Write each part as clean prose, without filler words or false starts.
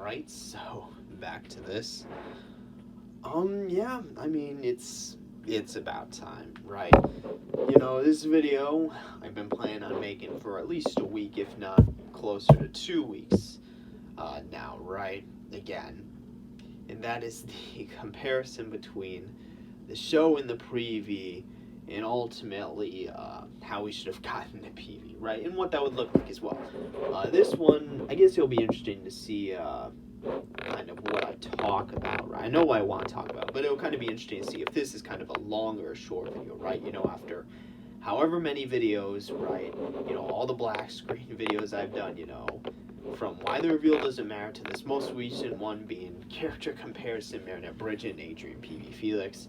Right, so back to this. Yeah, I mean, it's about time, right? This video I've been planning on making for at least a week, if not closer to 2 weeks now, right? Again, and that is the comparison between the show and the PV, and ultimately how we should have gotten the PV, right? And what that would look like as well. This one, I guess it'll be interesting to see kind of what I talk about, right? I know what I want to talk about, but it'll kind of be interesting to see if this is kind of a longer or short video, right? After however many videos, right? All the black screen videos I've done, from why the reveal doesn't matter to this most recent one being character comparison, Marinette Bridget and Adrian PV Felix.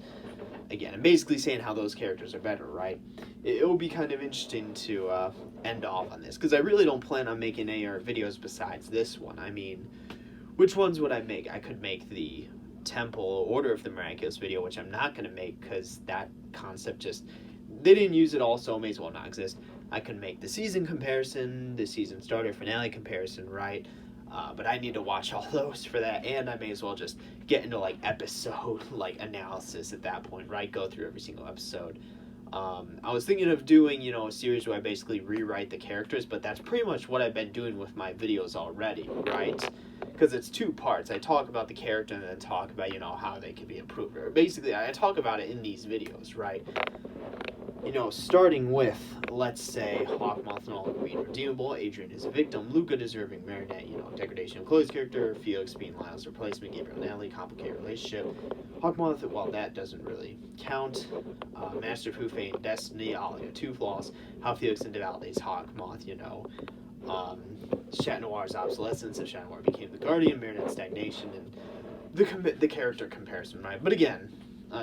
Again, I'm basically saying how those characters are better, right? It will be kind of interesting to end off on this, because I really don't plan on making any other videos besides this one. I mean, which ones would I make? I could make the Temple Order of the Miraculous video, which I'm not going to make because that concept they didn't use it all, so it may as well not exist. I could make the season comparison, the season starter finale comparison, right? But I need to watch all those for that, and I may as well just get into episode analysis at that point, right? Go through every single episode. I was thinking of doing, a series where I basically rewrite the characters, but that's pretty much what I've been doing with my videos already, right? Because it's 2 parts. I talk about the character and then talk about, how they can be improved. Or basically, I talk about it in these videos, right? Starting with, let's say, Hawkmoth and all being redeemable, Adrian is a victim, Luca deserving, Marinette, degradation of Chloe's character, Felix being Lyle's replacement, Gabriel and Natalie, complicated relationship, Hawkmoth, well, that doesn't really count, Master of Hufei and Destiny, Alia, 2 flaws, how Felix invalidates Hawkmoth, Chat Noir's obsolescence, if Chat Noir became the Guardian, Marinette's stagnation, and the character comparison, right? But again,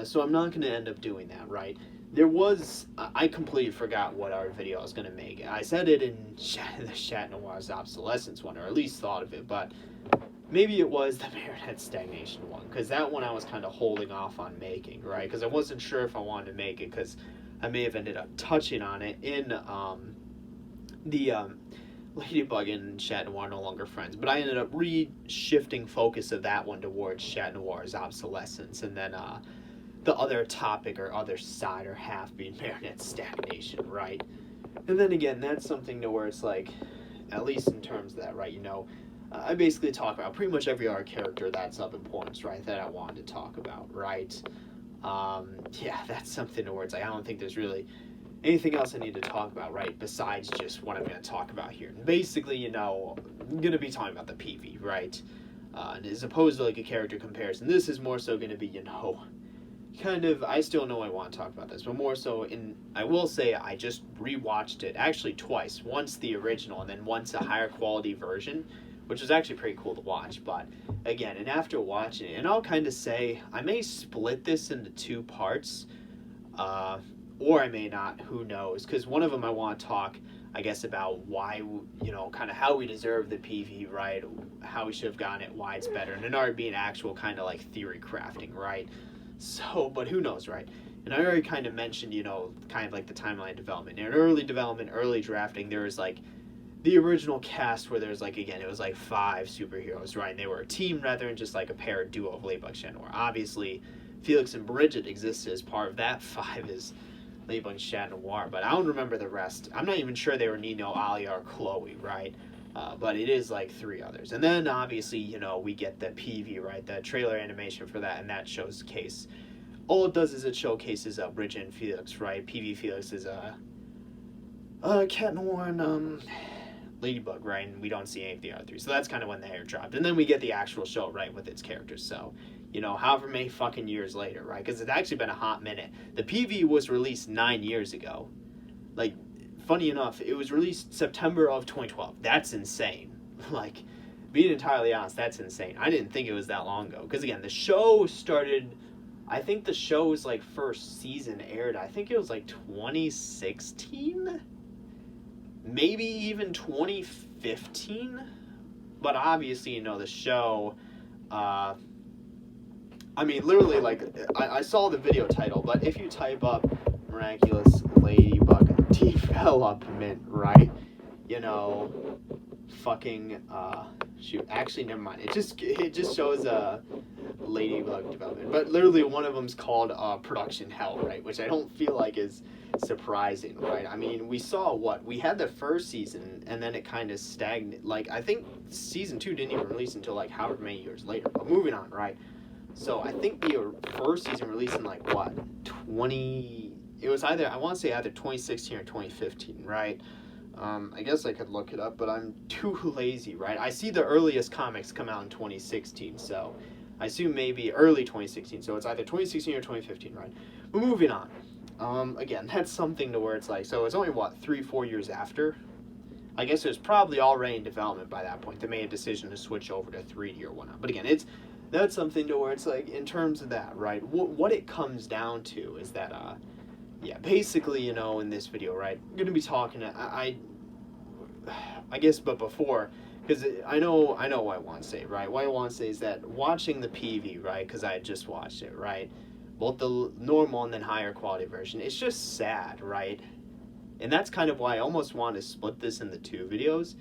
so I'm not going to end up doing that, right? I completely forgot what our video I was going to make. I said it in the Chat Noir's obsolescence one, or at least thought of it, but maybe it was the Marinette stagnation one, because that one I was kind of holding off on making, right? Because I wasn't sure if I wanted to make it, because I may have ended up touching on it in the Ladybug and Chat Noir No Longer Friends, but I ended up shifting focus of that one towards Chat Noir's obsolescence, and then the other topic or other side or half being Marinette's stagnation, right? And then again, that's something to where it's at least in terms of that, right? I basically talk about pretty much every other character that's of importance, right? That I wanted to talk about, right? Yeah, that's something to where it's I don't think there's really anything else I need to talk about, right? Besides just what I'm going to talk about here. And basically, I'm going to be talking about the PV, right? And as opposed to a character comparison, this is more so going to be, kind of, I still know I want to talk about this, but more so I will say I just rewatched it actually twice. Once the original and then once a higher quality version, which was actually pretty cool to watch. But again, and after watching it, and I'll kind of say, I may split this into 2 parts, or I may not, who knows, because one of them I want to talk, I guess, about why, kind of how we deserve the PV, right, how we should have gotten it, why it's better, and another being actual kind of theory crafting, right? So, but who knows, right? And I already kind of mentioned, kind of the timeline development. In early development, early drafting, there was the original cast where there's again, it was 5 superheroes, right? And they were a team rather than just a pair duo of Ladybug and Chat Noir. Obviously, Felix and Bridget existed as part of that 5 is Ladybug and Chat Noir, but I don't remember the rest. I'm not even sure they were Nino, Alia, or Chloe, right? But it is 3 others. And then obviously, we get the PV, right? The trailer animation for that, and that showcase. All it does is it showcases Bridget and Felix, right? PV Felix is Cat Noir and Ladybug, right? And we don't see any of the other 3. So that's kind of when the hair dropped. And then we get the actual show, right, with its characters. So, however many fucking years later, right? Because it's actually been a hot minute. The PV was released 9 years ago. Funny enough, it was released September of 2012. That's insane. Being entirely honest, that's insane. I didn't think it was that long ago. Because, again, the show started, I think the show's, first season aired, I think it was, 2016? Maybe even 2015? But obviously, the show, literally, I saw the video title, but if you type up Miraculous Ladybug development, right? Fucking shoot, actually, never mind. It just shows Ladybug development, but literally one of them's called production hell, right? Which I don't feel like is surprising, right? I mean, we saw we had the first season, and then it kind of stagnated. Like, I think season 2 didn't even release until like however many years later. But moving on, right? So I think the first season released in like what 20. It was either, I want to say either 2016 or 2015, right? I guess I could look it up, but I'm too lazy, right? I see the earliest comics come out in 2016, so I assume maybe early 2016. So it's either 2016 or 2015, right? But moving on. Again, that's something to where it's like, so it's only, 3-4 years after? I guess it was probably already in development by that point. They made a decision to switch over to 3D or whatnot. But again, that's something to where it's like, in terms of that, right? What it comes down to is that, yeah, basically, in this video, right, I'm going to be talking, I guess, but before, because I know what I want to say, right? What I want to say is that watching the PV, right, because I just watched it, right, both the normal and then higher quality version, it's just sad, right? And that's kind of why I almost want to split this into 2 videos,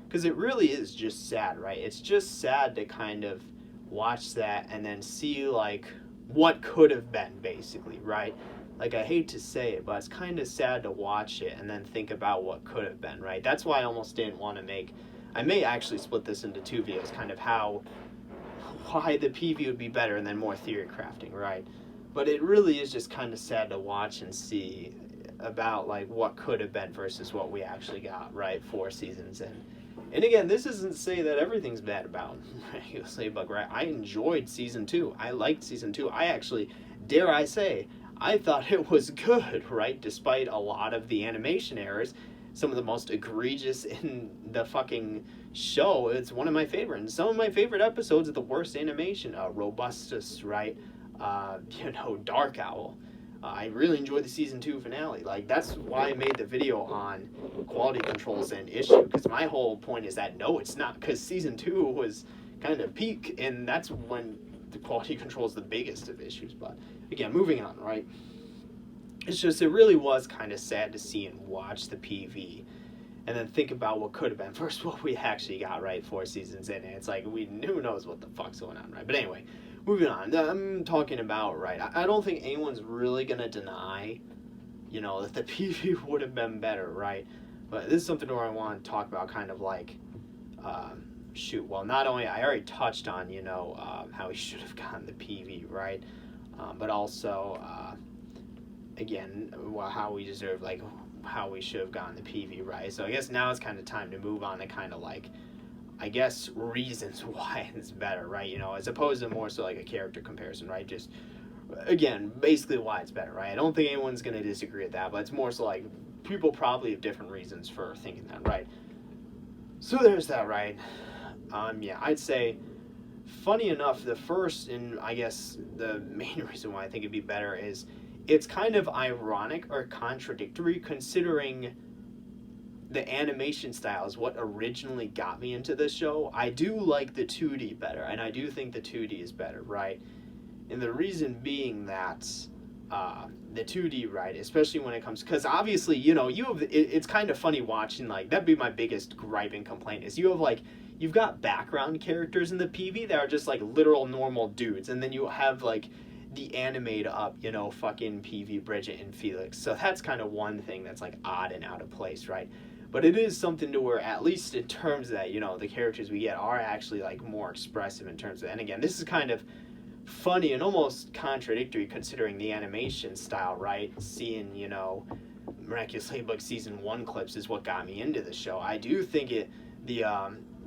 because it really is just sad, right? It's just sad to kind of watch that and then see, like, what could have been, basically, right? Like, I hate to say it, but it's kind of sad to watch it and then think about what could have been, right? That's why I almost didn't want to I may actually split this into 2 videos, kind of why the PV would be better and then more theory crafting, right? But it really is just kind of sad to watch and see about, like, what could have been versus what we actually got, right? 4 seasons in. And again, this isn't to say that everything's bad about Miraculous Ladybug, right? I enjoyed season 2. I liked season 2. I actually, dare I say, I thought it was good, right? Despite a lot of the animation errors, some of the most egregious in the fucking show. It's one of my favorites. Some of my favorite episodes of the worst animation. Robustus, right? Dark Owl. I really enjoyed the season 2 finale. Like, that's why I made the video on quality controls and issue. Because my whole point is that, no, it's not. Because season 2 was kind of peak, and that's when the quality control is the biggest of issues. But again, moving on, right? It's just, it really was kind of sad to see and watch the PV and then think about what could have been versus what we actually got, right? 4 seasons in, and it's like, who knows what the fuck's going on, right? But anyway, moving on. I'm talking about, right, I don't think anyone's really going to deny, that the PV would have been better, right? But this is something where I want to talk about kind of like, not only, I already touched on, how he should have gotten the PV, right? But also, again, how we deserve, like, how we should have gotten the PV, right? So I guess now it's kind of time to move on to kind of like, I guess, reasons why it's better, right? As opposed to more so like a character comparison, right? Just, again, basically why it's better, right? I don't think anyone's going to disagree with that, but it's more so like people probably have different reasons for thinking that, right? So there's that, right? Yeah, I'd say, funny enough, the first, and I guess the main reason why I think it'd be better is it's kind of ironic or contradictory considering the animation style is what originally got me into this show. I do like the 2D better, and I do think the 2D is better, right? And the reason being that the 2D, right, especially when it comes, because obviously, it's kind of funny watching, like, that'd be my biggest gripe and complaint, is you've got background characters in the PV that are just, like, literal normal dudes, and then you have, like, the animate up, fucking PV, Bridget, and Felix. So that's kind of one thing that's, like, odd and out of place, right? But it is something to where, at least in terms of that, the characters we get are actually, like, more expressive in terms of that. And again, this is kind of funny and almost contradictory considering the animation style, right? Seeing, Miraculous Ladybug Season 1 clips is what got me into the show. I do think the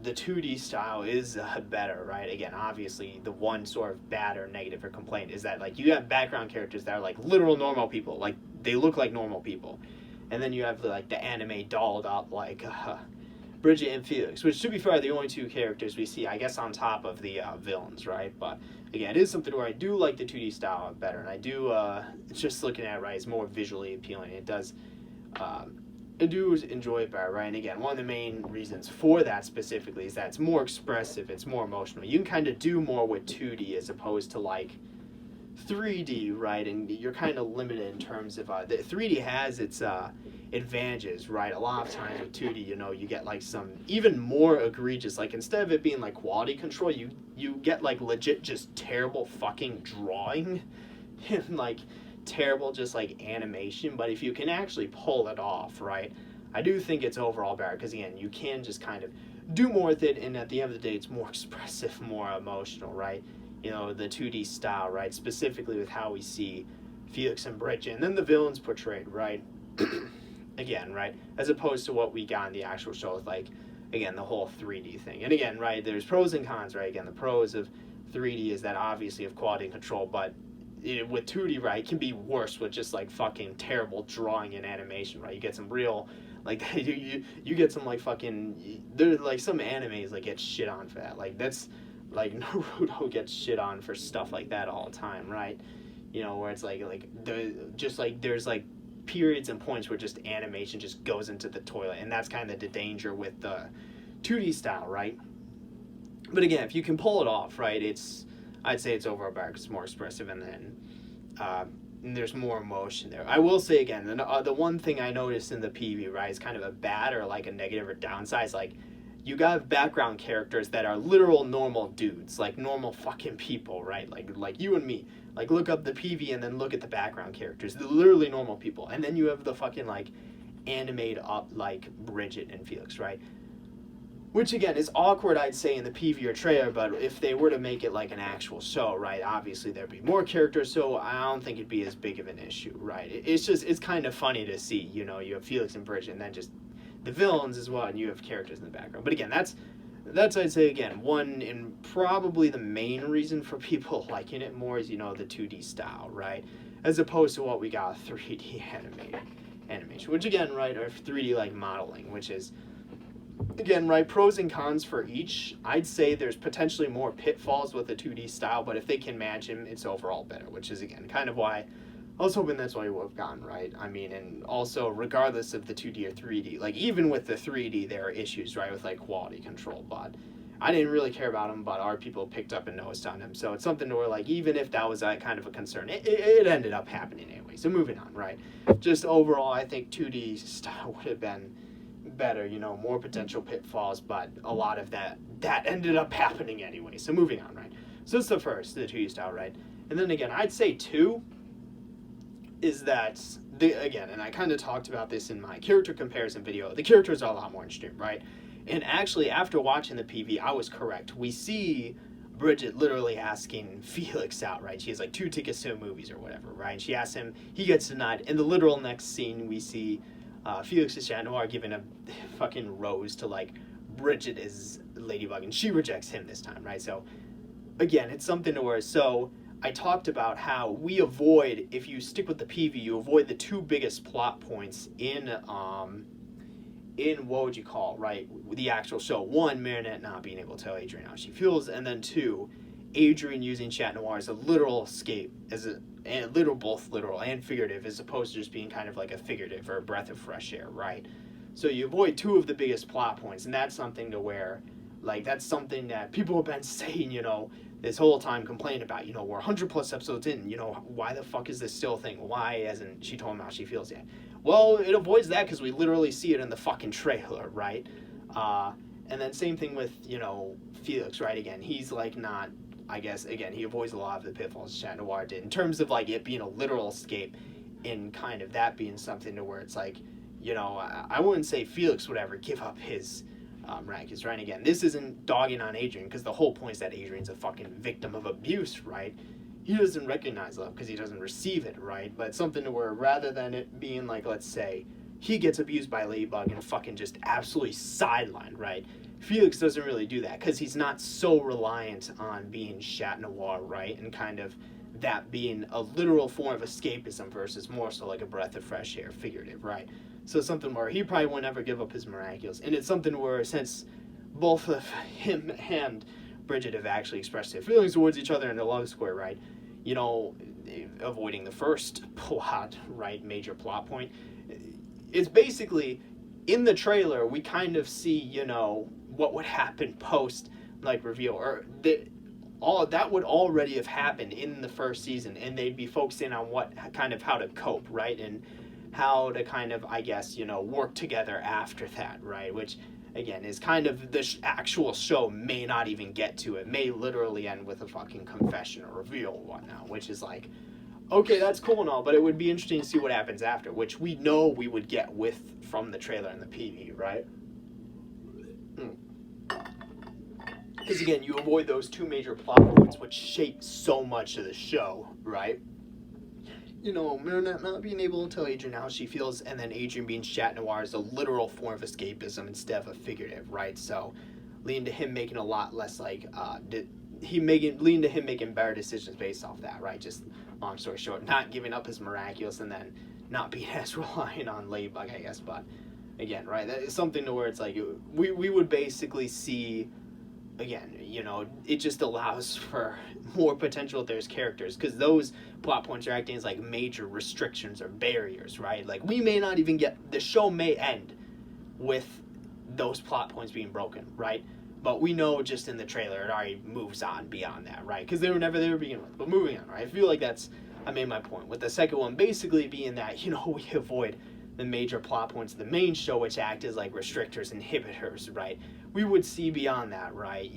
2D style is better, right? Again, obviously, the one sort of bad or negative or complaint is that, like, you have background characters that are, like, literal normal people. Like, they look like normal people. And then you have, like, the anime dolled up, like, Bridget and Felix, which, to be fair, are the only 2 characters we see, I guess, on top of the villains, right? But, again, it is something where I do like the 2D style better. And I do, just looking at it, right, it's more visually appealing. It does, I do enjoy it better, right? And again, one of the main reasons for that specifically is that it's more expressive, it's more emotional. You can kind of do more with 2D as opposed to, like, 3D, right? And you're kind of limited in terms of the 3D has its advantages, right? A lot of times with 2D, you know, you get like some even more egregious, like instead of it being like quality control, you get like legit just terrible fucking drawing and like terrible just like animation. But if you can actually pull it off, right, I do think it's overall better, because again, you can just kind of do more with it, and at the end of the day, it's more expressive, more emotional, right? You know, the 2D style, right? Specifically with how we see Felix and Bridget, and then the villains portrayed, right? Again, right? As opposed to what we got in the actual show with, like, again, the whole 3D thing. And again, right, there's pros and cons, right? Again, the pros of 3D is that obviously of quality control, but with 2D, right, it can be worse with just, like, fucking terrible drawing and animation, right? You get some real, like, you get some, like, fucking, there's, like, some animes, like, get shit on for that. Like, that's, like, Naruto gets shit on for stuff like that all the time, right? You know, where it's, like, there's, like, periods and points where just animation just goes into the toilet, and that's kind of the danger with the 2D style, right? But again, if you can pull it off, right, I'd say it's overall better because it's more expressive, and then and there's more emotion there. I will say again, the one thing I noticed in the PV, right, is kind of a bad or like a negative or downside is like you got background characters that are literal normal dudes, like normal fucking people, right? Like you and me. Like, look up the PV and then look at the background characters. They're literally normal people. And then you have the fucking, like, animated up, like, Bridget and Felix, right? Which, again, is awkward, I'd say, in the PV or trailer, but if they were to make it, like, an actual show, right, obviously there'd be more characters, so I don't think it'd be as big of an issue, right? It's kind of funny to see, you know, you have Felix and Bridget and then just the villains as well, and you have characters in the background. But, again, that's I'd say, again, one and probably the main reason for people liking it more is, you know, the 2D style, right? As opposed to what we got 3D animation, which again, right, or 3D like modeling, which is, again, right, pros and cons for each. I'd say there's potentially more pitfalls with the 2D style, but if they can match him, it's overall better, which is, again, kind of why I was hoping that's why we would have gone, right? I mean, and also, regardless of the 2D or 3D, like, even with the 3D, there are issues, right, with, like, quality control, but I didn't really care about them, but our people picked up and noticed on them, so it's something to where, like, even if that was kind of a concern, it ended up happening anyway, so moving on, right? Just overall, I think 2D style would have been better, you know, more potential pitfalls, but a lot of that ended up happening anyway, so moving on, right? So it's the 2D style, right? And then again, I'd say 2 is that, again, and I kind of talked about this in my character comparison video, the characters are a lot more interesting, right? And actually, after watching the PV, I was correct. We see Bridget literally asking Felix out, right? She has like 2 tickets to movies or whatever, right? She asks him, he gets denied. In the literal next scene, we see Felix and Chat Noir giving a fucking rose to like Bridget as Ladybug, and she rejects him this time, right? So, again, it's something to where, so I talked about how we avoid, if you stick with the PV, you avoid the 2 biggest plot points in what would you call, right, the actual show. 1, Marinette not being able to tell Adrian how she feels, and then 2, Adrian using Chat Noir as a literal escape, both literal and figurative, as opposed to just being kind of like a figurative or a breath of fresh air, right? So you avoid 2 of the biggest plot points, and that's something to where, like, that's something that people have been saying, you know, this whole time, complaining about, you know, we're 100 plus episodes in, you know, why the fuck is this still a thing? Why hasn't she told him how she feels yet? Well, it avoids that because we literally see it in the fucking trailer, right? And then same thing with, you know, Felix, right? Again, he's like not, I guess, again, he avoids a lot of the pitfalls Chat Noir did in terms of like it being a literal escape and kind of that being something to where it's like, you know, I wouldn't say Felix would ever give up his Miraculous, right? And again, this isn't dogging on Adrian, because the whole point is that Adrian's a fucking victim of abuse, right? He doesn't recognize love because he doesn't receive it, right? But something to where, rather than it being like, let's say, he gets abused by Ladybug and fucking just absolutely sidelined, right? Felix doesn't really do that because he's not so reliant on being Chat Noir, right? And kind of that being a literal form of escapism versus more so like a breath of fresh air, figurative, right? So something where he probably won't ever give up his Miraculous. And it's something where, since both of him and Bridget have actually expressed their feelings towards each other in the love square, right? You know, avoiding the first plot, right, major plot point, it's basically, in the trailer, we kind of see, you know, what would happen post, like, reveal, or all that would already have happened in the first season, and they'd be focusing on what, kind of how to cope, right? And how to kind of, I guess, work together after that, right? Which, again, is kind of the actual show may not even get to. It may literally end with a fucking confession or reveal or whatnot, which is like, okay, that's cool and all, but it would be interesting to see what happens after, which we know we would get from the trailer and the PV, right? Because, again, you avoid those two major plot points which shape so much of the show, right? Marinette not being able to tell Adrian how she feels, and then Adrian being Chat Noir is a literal form of escapism instead of a figurative, right? So, leading to him making a lot less, leading to him making better decisions based off that, right? Just, long story short, not giving up his Miraculous, and then not being as reliant on Ladybug, I guess, but, again, right, that is something to where it's like, we would basically see, again, it just allows for more potential if there's characters, because those plot points are acting as like major restrictions or barriers, right? Like, we may not even the show may end with those plot points being broken, right? But we know just in the trailer it already moves on beyond that, right? Because they were never there to begin with. But moving on, right? I feel like I made my point. With the second one basically being that, we avoid the major plot points of the main show, which act as like restrictors, inhibitors, right? We would see beyond that, right?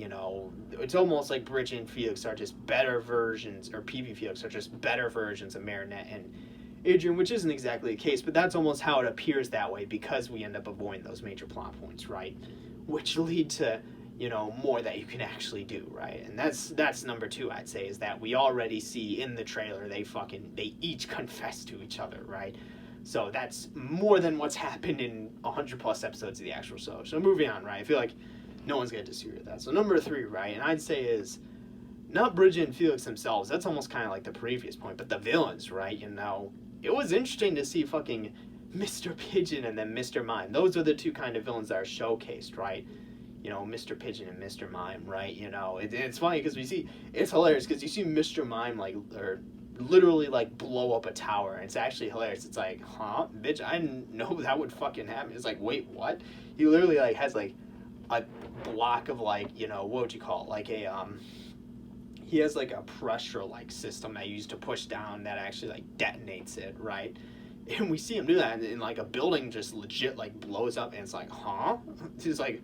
It's almost like Bridget and Felix are just better versions, or PV Felix are just better versions of Marinette and Adrian, which isn't exactly the case, but that's almost how it appears that way because we end up avoiding those major plot points, right? Which lead to, more that you can actually do, right? And that's number two, I'd say, is that we already see in the trailer they each confess to each other, right? So that's more than what's happened in 100 plus episodes of the actual show. So moving on, right? I feel like no one's going to disagree with that. So number three, right? And I'd say is not Bridget and Felix themselves. That's almost kind of like the previous point. But the villains, right? It was interesting to see fucking Mr. Pigeon and then Mr. Mime. Those are the two kind of villains that are showcased, right? Mr. Pigeon and Mr. Mime, right? It's funny because it's hilarious because you see Mr. Mime literally blow up a tower, and it's actually hilarious. It's like, huh, bitch, I didn't know that would fucking happen. It's like, wait, what? He literally has a block of what would you call it, he has a pressure system that you use to push down that actually detonates it, right? And we see him do that, and a building just legit blows up, and it's like, huh? He's like,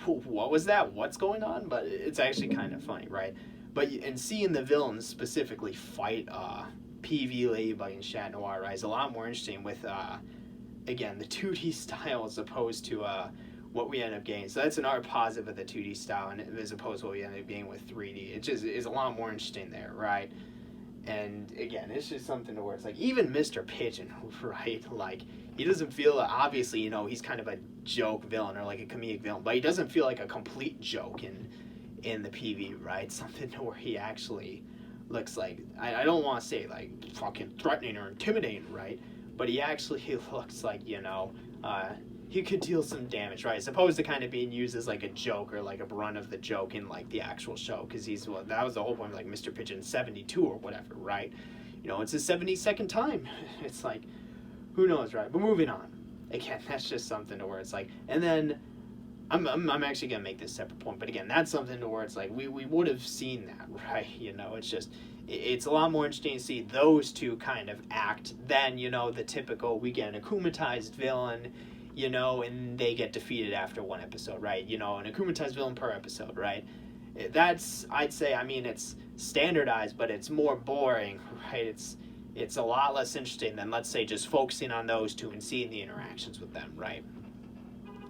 what was that? What's going on? But it's actually kind of funny, right? But and seeing the villains specifically fight PV, Ladybug, and Chat Noir, right, is a lot more interesting with, again, the 2D style as opposed to what we end up getting. So that's another positive of the 2D style, and as opposed to what we end up getting with 3D. It just is a lot more interesting there, right? And again, it's just something to where it's even Mr. Pigeon, right? He doesn't feel, obviously, he's kind of a joke villain or a comedic villain, but he doesn't feel like a complete joke in the PV, right? Something to where he actually looks like, I don't want to say fucking threatening or intimidating, right? But he actually looks like, he could deal some damage, right? As opposed to kind of being used as a joke or a run of the joke in the actual show, because that was the whole point of Mr. Pigeon 72 or whatever, right? It's his 72nd time. It's who knows, right? But moving on. Again, that's just something to where it's and then I'm actually gonna make this separate point, but again, that's something to where it's we would have seen that, right? It's just it's a lot more interesting to see those two kind of act than the typical we get an akumatized villain, and they get defeated after one episode, right? An akumatized villain per episode, right? That's, I'd say, it's standardized, but it's more boring, right? It's a lot less interesting than, let's say, just focusing on those two and seeing the interactions with them, right?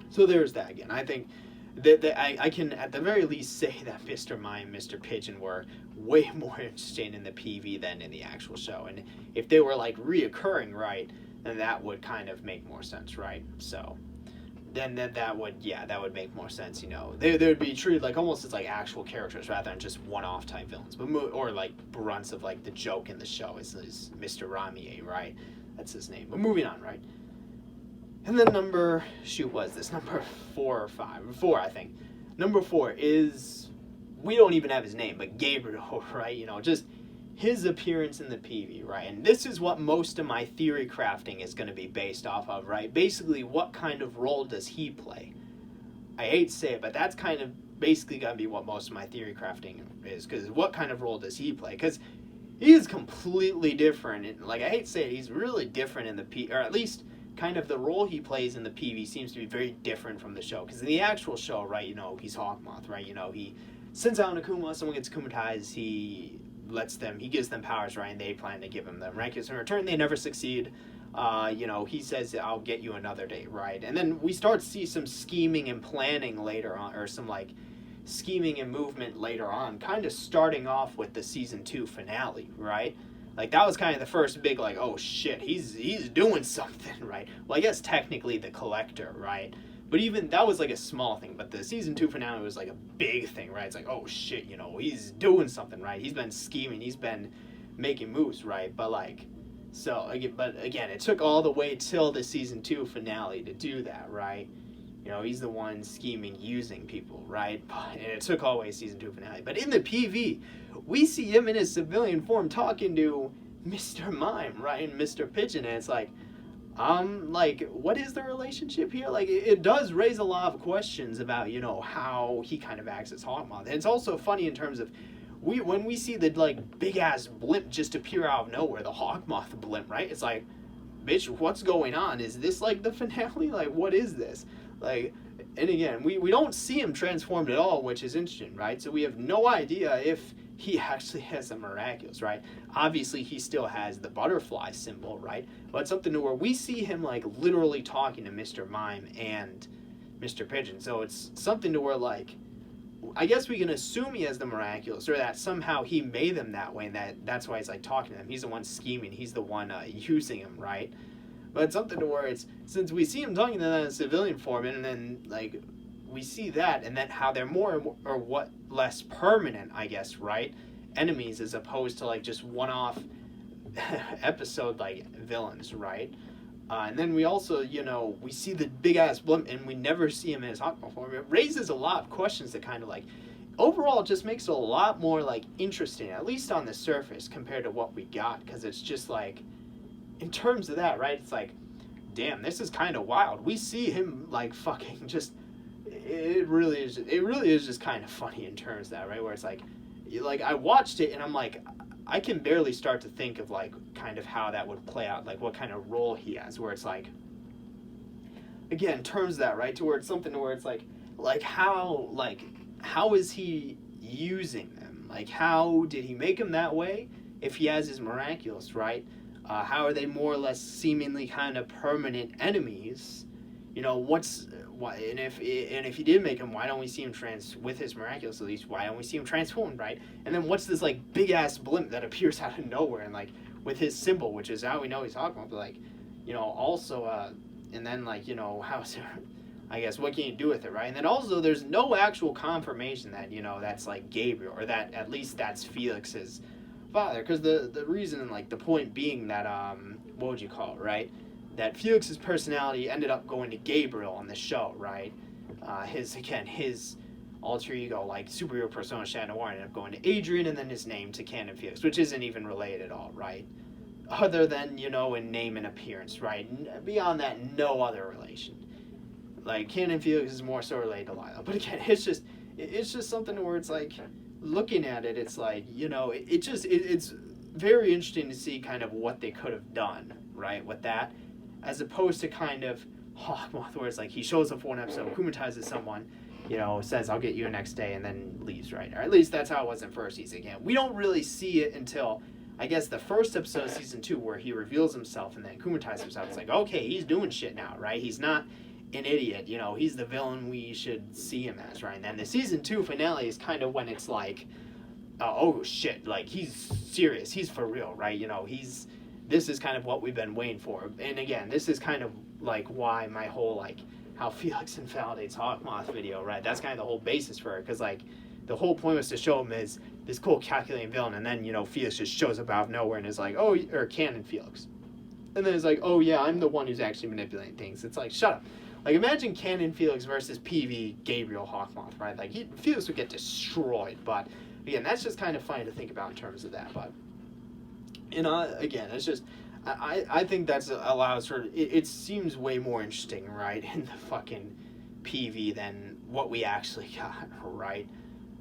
So there's that again. I think that I can at the very least say that Mr. Mime and Mr. Pigeon were way more interesting in the PV than in the actual show. And if they were reoccurring, right, then that would kind of make more sense, right? So then that would make more sense, They would be treated almost as actual characters rather than just one-off type villains. But or grunts of the joke in the show is Mr. Ramier, right? That's his name. But moving on, right? And then number 4 or 5? 4, I think. Number 4 is, we don't even have his name, but Gabriel, right? Just his appearance in the PV, right? And this is what most of my theory crafting is going to be based off of, right? Basically, what kind of role does he play? I hate to say it, but that's kind of basically going to be what most of my theory crafting is, because what kind of role does he play? Because he is completely different. And, like, I hate to say it, he's really different in the or at least kind of the role he plays in the PV seems to be very different from the show. Because in the actual show, right, he's Hawkmoth, right? He sends out an Akuma, someone gets akumatized, he gives them powers, right, and they plan to give him the Miraculous. In return, they never succeed. He says, I'll get you another day, right? And then we start to see some scheming and planning later on, or some, like, scheming and movement later on, kind of starting off with the season 2 finale, right? Like, that was kind of the first big, like, oh shit, he's doing something, right? Well, I guess technically the Collector, right? But even that was like a small thing, but the season 2 finale was like a big thing, right? It's like, oh shit, he's doing something, right? He's been scheming, he's been making moves, right? But like, so again, it took all the way till the season 2 finale to do that, right? He's the one scheming, using people, right? And it took all the way to season 2 finale. But in the PV, we see him in his civilian form talking to Mr. Mime, right? And Mr. Pigeon, and it's like, what is the relationship here? Like, it does raise a lot of questions about, how he kind of acts as Hawkmoth. And it's also funny in terms of, when we see the, like, big-ass blimp just appear out of nowhere, the Hawkmoth blimp, right? It's like, bitch, what's going on? Is this, like, the finale? Like, what is this? Like, and again, we don't see him transformed at all, which is interesting, right? So we have no idea if he actually has a Miraculous, right? Obviously, he still has the butterfly symbol, right? But something to where we see him, like, literally talking to Mr. Mime and Mr. Pigeon. So it's something to where, like, I guess we can assume he has the Miraculous, or that somehow he made them that way, and that's why he's, like, talking to them. He's the one scheming. He's the one using them, right? But it's something to where it's, since we see him talking to them in civilian form, and then, like, we see that, and then how they're more or what less permanent, I guess, right? Enemies, as opposed to, like, just one-off episode, like, villains, right? And then we also, we see the big-ass blimp, and we never see him in his Hawkmoth form. It raises a lot of questions that kind of, like, overall it just makes it a lot more, like, interesting, at least on the surface, compared to what we got, because it's just, like, in terms of that, right, it's like, damn, this is kind of wild. We see him, like, fucking just, it really is just kind of funny in terms of that, right, where it's like, I watched it, and I'm like, I can barely start to think of, like, kind of how that would play out, like, what kind of role he has, where it's like, again, in terms of that, right, to where it's something to where it's like, how is he using them? Like, how did he make them that way if he has his Miraculous, right? How are they more or less seemingly kind of permanent enemies? And if he did make him, why don't we see him with his Miraculous at least? Why don't we see him transformed, right? And then what's this, like, big ass blimp that appears out of nowhere, and, like, with his symbol, which is how we know he's Hawkmoth, but, like, also and then, like, how's I guess what can you do with it, right? And then also there's no actual confirmation that that's, like, Gabriel, or that at least that's Felix's father, because the reason and, like, the point being that what would you call it, right? That Felix's personality ended up going to Gabriel on the show, right? His alter ego, like, superhero persona Shadow Noir, ended up going to Adrian, and then his name to Canon Felix, which isn't even related at all, right? Other than, in name and appearance, right? Beyond that, no other relation. Like, Canon Felix is more so related to Lila. But again, it's just something where it's like, looking at it, it's like, it's very interesting to see kind of what they could have done, right, with that, as opposed to kind of Hawkmoth, where it's like he shows up for one episode, akumatizes someone, says, I'll get you next day, and then leaves, right? Or at least that's how it was in first season. Again, we don't really see it until, I guess, the first episode of season 2, where he reveals himself and then akumatizes himself. It's like, okay, he's doing shit now, right? He's not an idiot, he's the villain we should see him as, right? And then the season 2 finale is kind of when it's like, oh shit, like, he's serious, he's for real, right? This is kind of what we've been waiting for. And again, this is kind of, like, why my whole, like, how Felix invalidates Hawkmoth video, right? That's kind of the whole basis for it, because, like, the whole point was to show him as this cool calculating villain, and then, Felix just shows up out of nowhere and is like, oh, or Canon Felix. And then it's like, oh yeah, I'm the one who's actually manipulating things. It's like, shut up. Like, imagine Canon Felix versus PV Gabriel Hawkmoth, right? Like, Felix would get destroyed, but, again, that's just kind of funny to think about in terms of that, but, again, it's just, I think that's allows for, it seems way more interesting, right, in the fucking PV than what we actually got, right?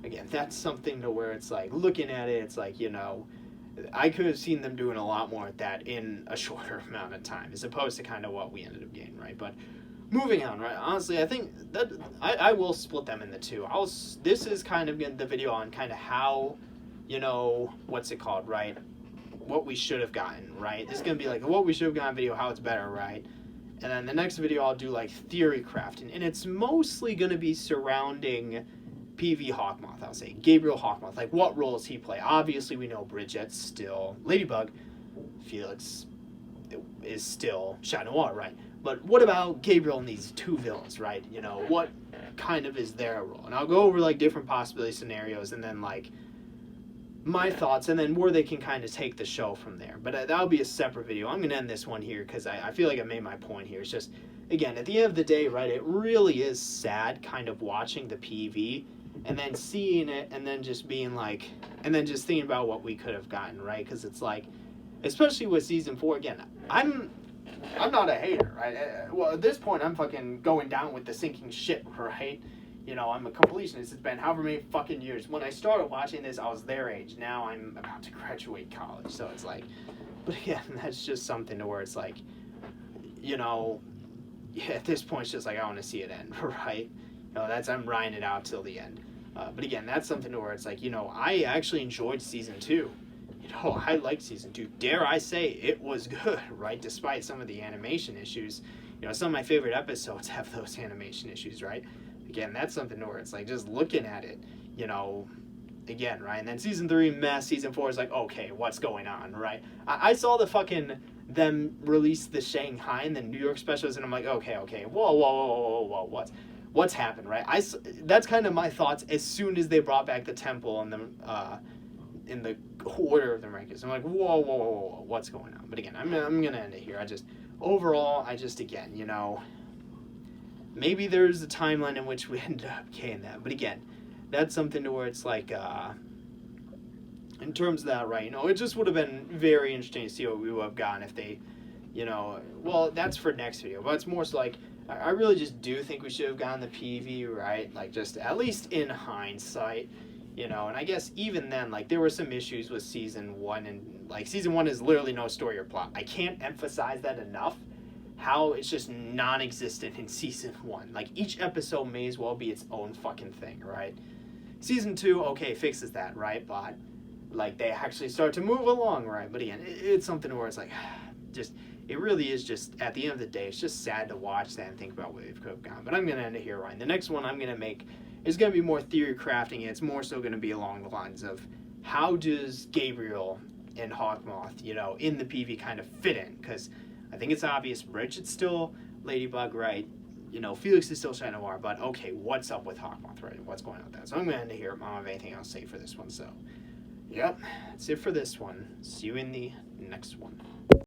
Again, that's something to where it's like, looking at it, it's like, I could have seen them doing a lot more at that in a shorter amount of time, as opposed to kind of what we ended up getting, right? But moving on, right? Honestly, I think that I will split them into two. This is kind of the video on kind of how, what's it called, right? What we should have gotten, right? This is gonna be like what we should have gotten video, how it's better, right? And then the next video I'll do like theory crafting, and it's mostly gonna be surrounding PV Hawkmoth, I'll say. Gabriel Hawkmoth, like what role does he play? Obviously we know Bridget's still Ladybug, Felix is still Chat Noir, right? But what about Gabriel and these two villains, right? What kind of is their role? And I'll go over like different possibility scenarios and then like my thoughts and then where they can kind of take the show from there. But that'll be a separate video. I'm going to end this one here because I feel like I made my point here. It's just, again, at the end of the day, right, it really is sad kind of watching the PV and then seeing it and then just being like, and then just thinking about what we could have gotten, right? Because it's like, especially with season 4, again, I'm not a hater, right? Well, at this point, I'm fucking going down with the sinking ship, right? I'm a completionist. It's been however many fucking years. When I started watching this, I was their age. Now I'm about to graduate college. So it's like, but again, that's just something to where it's like, at this point, it's just like, I want to see it end, right? I'm riding it out till the end. But again, that's something to where it's like, I actually enjoyed season 2. I liked season 2. Dare I say it was good, right? Despite some of the animation issues. Some of my favorite episodes have those animation issues, right? Again, that's something where it's like just looking at it, again, right? And then season 3, mess. Season 4 is like, okay, what's going on, right? I saw the fucking them release the Shanghai and the New York specials, and I'm like, okay, whoa, what's happened, right? That's kind of my thoughts as soon as they brought back the temple and the in the order of the rankings. I'm like, whoa, what's going on? But again, I'm gonna end it here. Overall, again, maybe there's a timeline in which we end up getting that. But again, that's something to where it's like, in terms of that, right, it just would have been very interesting to see what we would have gotten if they, well, that's for next video. But it's more so like, I really just do think we should have gotten the PV, right? Like, just at least in hindsight, and I guess even then, like, there were some issues with season 1, and like season 1 is literally no story or plot. I can't emphasize that enough. How it's just non-existent in season 1. Like, each episode may as well be its own fucking thing, right? Season 2, okay, fixes that, right? But like, they actually start to move along, right? But again, it's something where it's like, it really is just, at the end of the day, it's just sad to watch that and think about where they could have gone. But I'm going to end it here, Ryan. The next one I'm going to make is going to be more theory crafting, and it's more so going to be along the lines of how does Gabriel and Hawkmoth, in the PV kind of fit in? Because I think it's obvious Bridget's still Ladybug, right? Felix is still Chat Noir, but okay, what's up with Hawkmoth, right? What's going on with that? So I'm going to end it here. I don't have anything else to say for this one. So, yep, that's it for this one. See you in the next one.